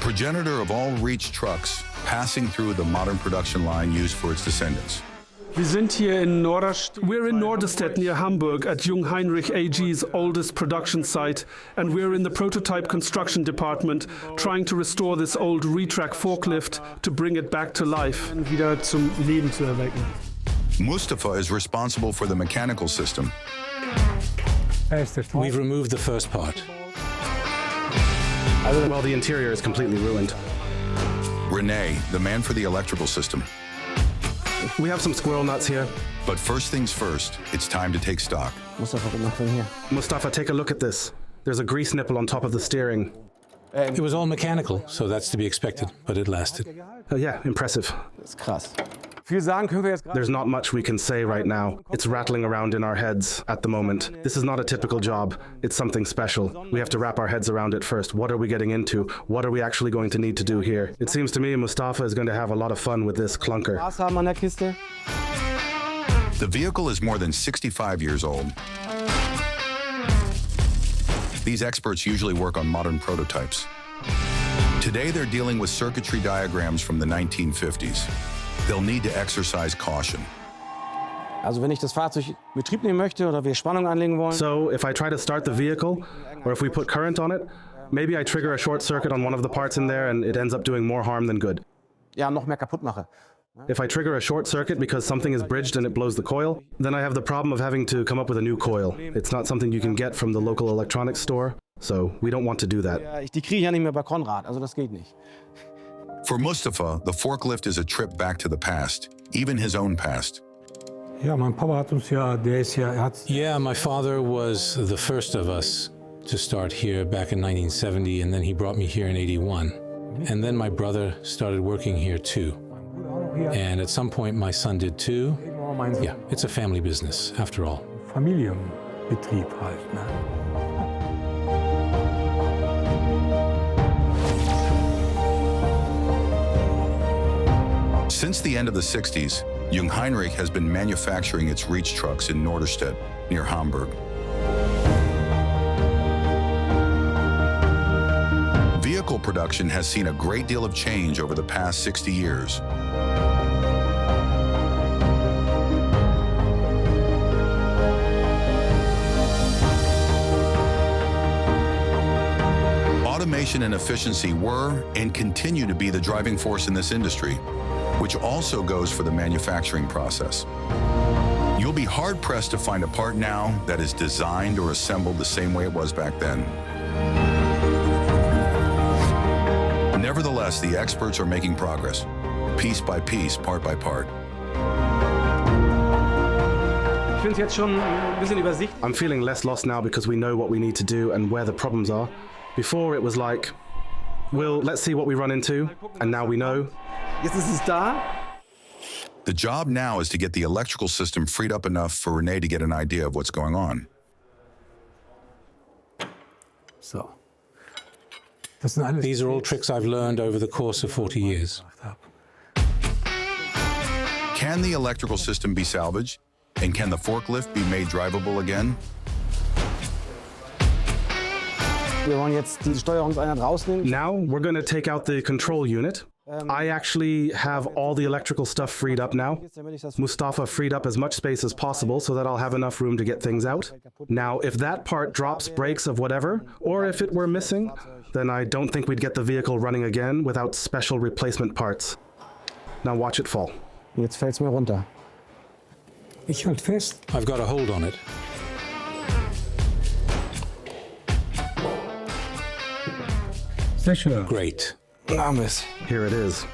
progenitor of all reach trucks passing through the modern production line used for its descendants. We're in Norderstedt near Hamburg at Jungheinrich AG's oldest production site, and we're in the prototype construction department trying to restore this old Retrak forklift to bring it back to life. Mustafa is responsible for the mechanical system. We've removed the first part. Well, the interior is completely ruined. Renee, the man for the electrical system. We have some squirrel nuts here. But first things first, it's time to take stock. Mustafa, take a look at this. There's a grease nipple on top of the steering. It was all mechanical, so that's to be expected, but it lasted. Oh yeah, impressive. There's not much we can say right now. It's rattling around in our heads at the moment. This is not a typical job. It's something special. We have to wrap our heads around it first. What are we getting into? What are we actually going to need to do here? It seems to me Mustafa is going to have a lot of fun with this clunker. The vehicle is more than 65 years old. These experts usually work on modern prototypes. Today they're dealing with circuitry diagrams from the 1950s. They'll need to exercise caution. Also wenn ich das Fahrzeug in Betrieb nehmen möchte oder wir Spannung anlegen wollen. So if I try to start the vehicle, or if we put current on it, maybe I trigger a short circuit on one of the parts in there and it ends up doing more harm than good. Ja, noch mehr kaputt mache. If I trigger a short circuit because something is bridged and it blows the coil, then I have the problem of having to come up with a new coil. It's not something you can get from the local electronics store, so we don't want to do that. Ja, die kriege ich ja nicht mehr bei Konrad, also das geht nicht. For Mustafa, the forklift is a trip back to the past, even his own past. Yeah, my father was the first of us to start here back in 1970, and then he brought me here in 81. And then my brother started working here too. And at some point my son did too. Yeah, it's a family business after all. Familienbetrieb halt, ne? Since the end of the 60s, Jungheinrich has been manufacturing its reach trucks in Norderstedt, near Hamburg. Vehicle production has seen a great deal of change over the past 60 years. Automation and efficiency were and continue to be the driving force in this industry, which also goes for the manufacturing process. You'll be hard-pressed to find a part now that is designed or assembled the same way it was back then. Nevertheless, the experts are making progress, piece by piece, part by part. I'm feeling less lost now because we know what we need to do and where the problems are. Before it was like, well, let's see what we run into, and now we know. Jetzt ist es da. The job now is to get the electrical system freed up enough for Renee to get an idea of what's going on. So. These are all tricks I've learned over the course of 40 years. Can the electrical system be salvaged? And can the forklift be made drivable again? Wir wollen jetzt die Steuerungseinheit rausnehmen. Now we're going to take out the control unit. I actually have all the electrical stuff freed up now. Mustafa freed up as much space as possible so that I'll have enough room to get things out. Now, if that part drops, breaks of whatever, or if it were missing, then I don't think we'd get the vehicle running again without special replacement parts. Now watch it fall. Jetzt fällt's mir runter. Ich halt fest. I've got a hold on it. Sehr Great. Armes. Here it is,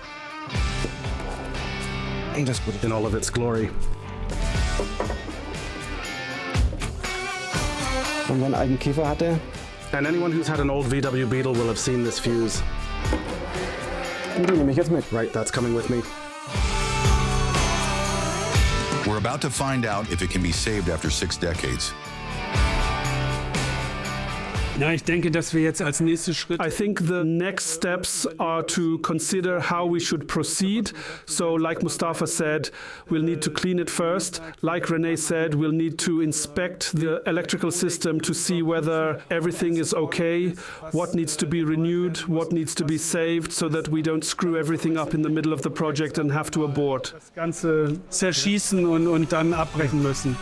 Das ist gut. in all of its glory. Wenn man einen alten Käfer hatte, And anyone who's had an old VW Beetle will have seen this fuse. die nehme ich jetzt mit. Right, that's coming with me. We're about to find out if it can be saved after 6 decades. Ja, ich denke, dass wir jetzt als nächsten Schritt I think the next steps are to consider how we should proceed. So, like Mustafa said, we'll need to clean it first. Like René said, we'll need to inspect the electrical system to see whether everything is okay, what needs to be renewed, what needs to be saved, so that we don't screw everything up in the middle of the project and have to abort. das Ganze zerschießen und dann abbrechen müssen.